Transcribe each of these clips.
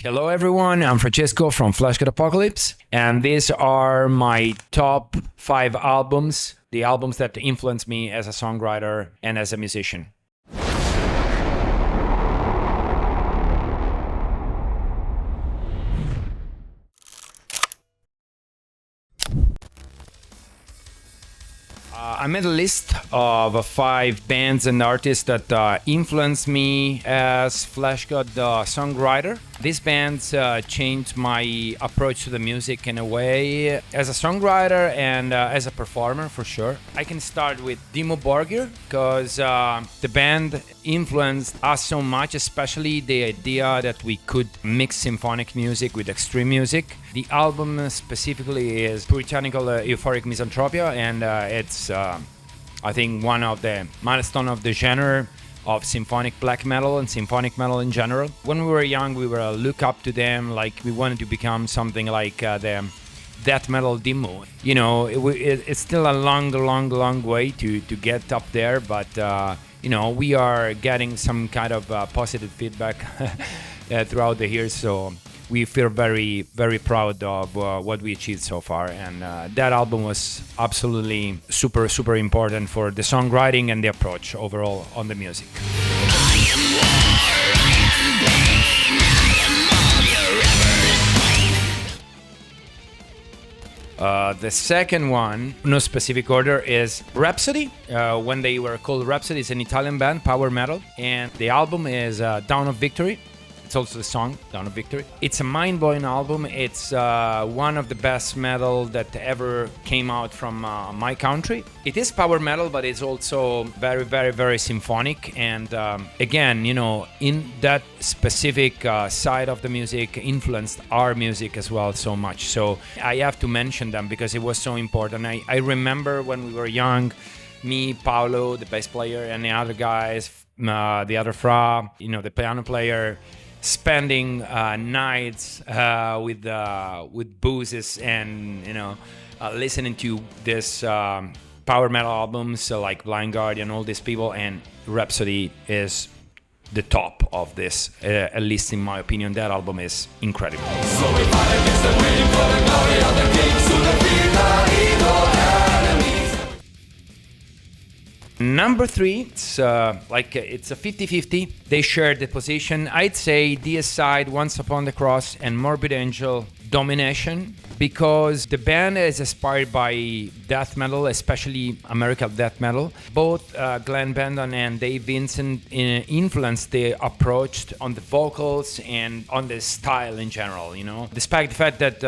Hello everyone, I'm Francesco from Fleshgod Apocalypse, and these are my top 5 albums, the albums that influenced me as a songwriter and as a musician. I made a list of 5 bands and artists that influenced me as Fleshgod songwriter. These bands changed my approach to the music in a way as a songwriter and as a performer, for sure. I can start with Dimmu Borgir because the band influenced us so much, especially the idea that we could mix symphonic music with extreme music. The album specifically is Puritanical Euphoric Misanthropia, and it's I think one of the milestone of the genre of symphonic black metal and symphonic metal in general. When we were young, we were look up to them, like we wanted to become something like the death metal Dimmu. You know, it's still a long way to get up there, but you know, we are getting some kind of positive feedback throughout the years, so we feel very proud of what we achieved so far, and that album was absolutely super important for the songwriting and the approach overall on the music. The second one, no specific order, is Rhapsody. When they were called Rhapsody, it's an Italian band, power metal, and the album is Dawn of Victory. It's also the song, Dawn of Victory. It's a mind-blowing album. It's one of the best metal that ever came out from my country. It is power metal, but it's also very symphonic. And again, you know, in that specific side of the music influenced our music as well so much. So I have to mention them because it was so important. I remember when we were young, me, Paolo, the bass player, and the other guys, the other Fra, you know, the piano player, spending nights with boozes and, you know, listening to this power metal albums, so like Blind Guardian, all these people, and Rhapsody is the top of this, at least in my opinion. That album is incredible. So we fight against the waiting for the glory of the kings to defeat the evil enemies. Number 3, it's it's a 50-50. They share the position. I'd say Deicide, Once Upon the Cross, and Morbid Angel, Domination, because the band is inspired by death metal, especially American death metal. Both Glenn Benton and Dave Vincent influenced the approach on the vocals and on the style in general, you know. Despite the fact that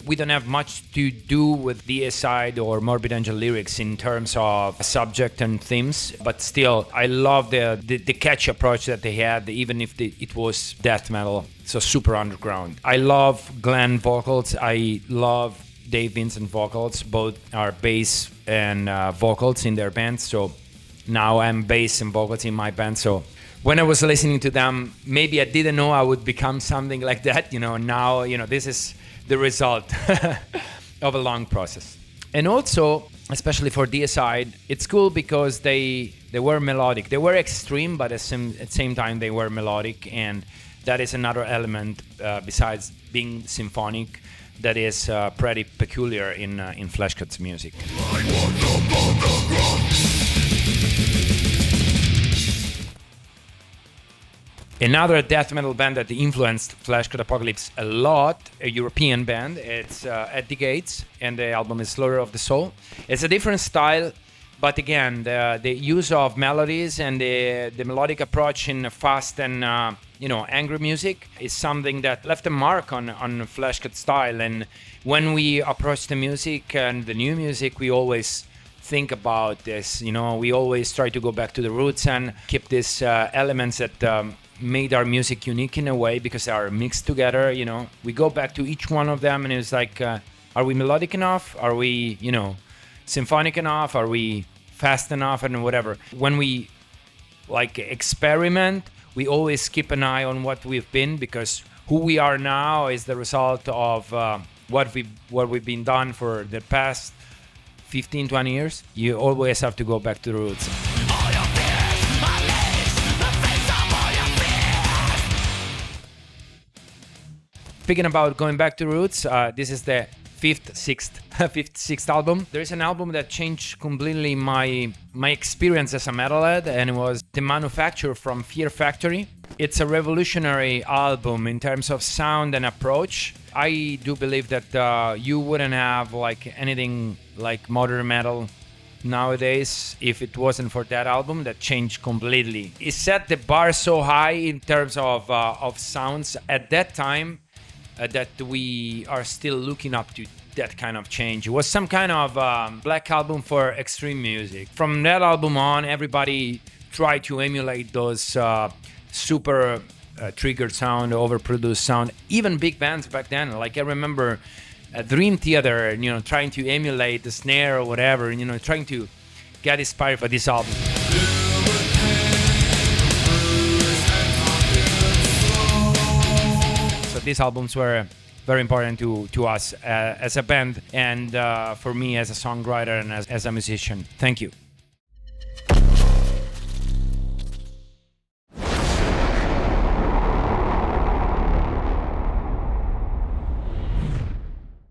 we don't have much to do with Deicide or Morbid Angel lyrics in terms of subject and themes, but still, I love the catchy approach that they had, even if it was death metal. So super underground. I love Glenn vocals. I love Dave Vincent vocals. Both are bass and vocals in their band. So now I'm bass and vocals in my band. So when I was listening to them, maybe I didn't know I would become something like that. You know, now, you know, this is the result of a long process. And also, especially for Deicide, it's cool because they were melodic. They were extreme, but at the same time they were melodic, and that is another element besides being symphonic that is pretty peculiar in Fleshgod's music. Another death metal band that influenced Fleshgod Apocalypse a lot, a European band, it's At the Gates, and the album is Slaughter of the Soul. It's a different style, but again, the use of melodies and the melodic approach in fast and angry music is something that left a mark on Fleshgod's style. And when we approach the music and the new music, we always think about this. You know, we always try to go back to the roots and keep these elements that made our music unique in a way, because they are mixed together. You know, we go back to each one of them, and it's like, are we melodic enough? Are we, you know, symphonic enough? Are we fast enough? And whatever. When we like experiment, we always keep an eye on what we've been, because who we are now is the result of what we've been done for the past 15-20 years. You always have to go back to the roots. Speaking about going back to roots, this is the sixth album. There is an album that changed completely my experience as a metalhead, and it was The Manufacture from Fear Factory. It's a revolutionary album in terms of sound and approach. I do believe that you wouldn't have like anything like modern metal nowadays if it wasn't for that album that changed completely. It set the bar so high in terms of sounds at that time that we are still looking up to that kind of change. It was some kind of black album for extreme music. From that album on, everybody tried to emulate those super triggered sound, overproduced sound. Even big bands back then, like I remember Dream Theater, trying to emulate the snare or whatever, trying to get inspired for this album. So these albums were very important to us as a band and for me as a songwriter and as a musician. Thank you.